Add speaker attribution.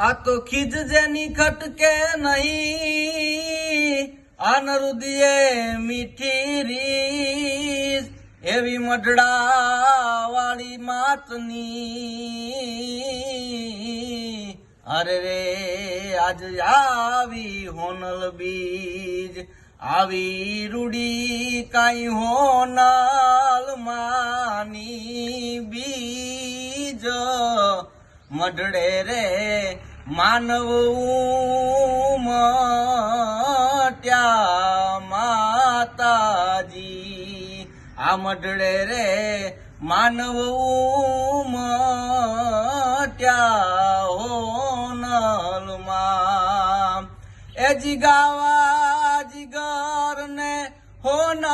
Speaker 1: આ તો ખીજ જેની ખટકે નહીં, અનરુદિએ મીઠી રીસ, એવી મઢડા વાળી માતની. અરે રે આજ આવી હોનલ બીજ, આવી રૂડી કાંઈ હોનલ માની બીજ. મઢડે રે માનવ ઉમટ્યા માતાજી, આ મઢડે રે માનવ ઉમટ્યા હોનલમાં. એ જીગાવા જીગર ને હોનલ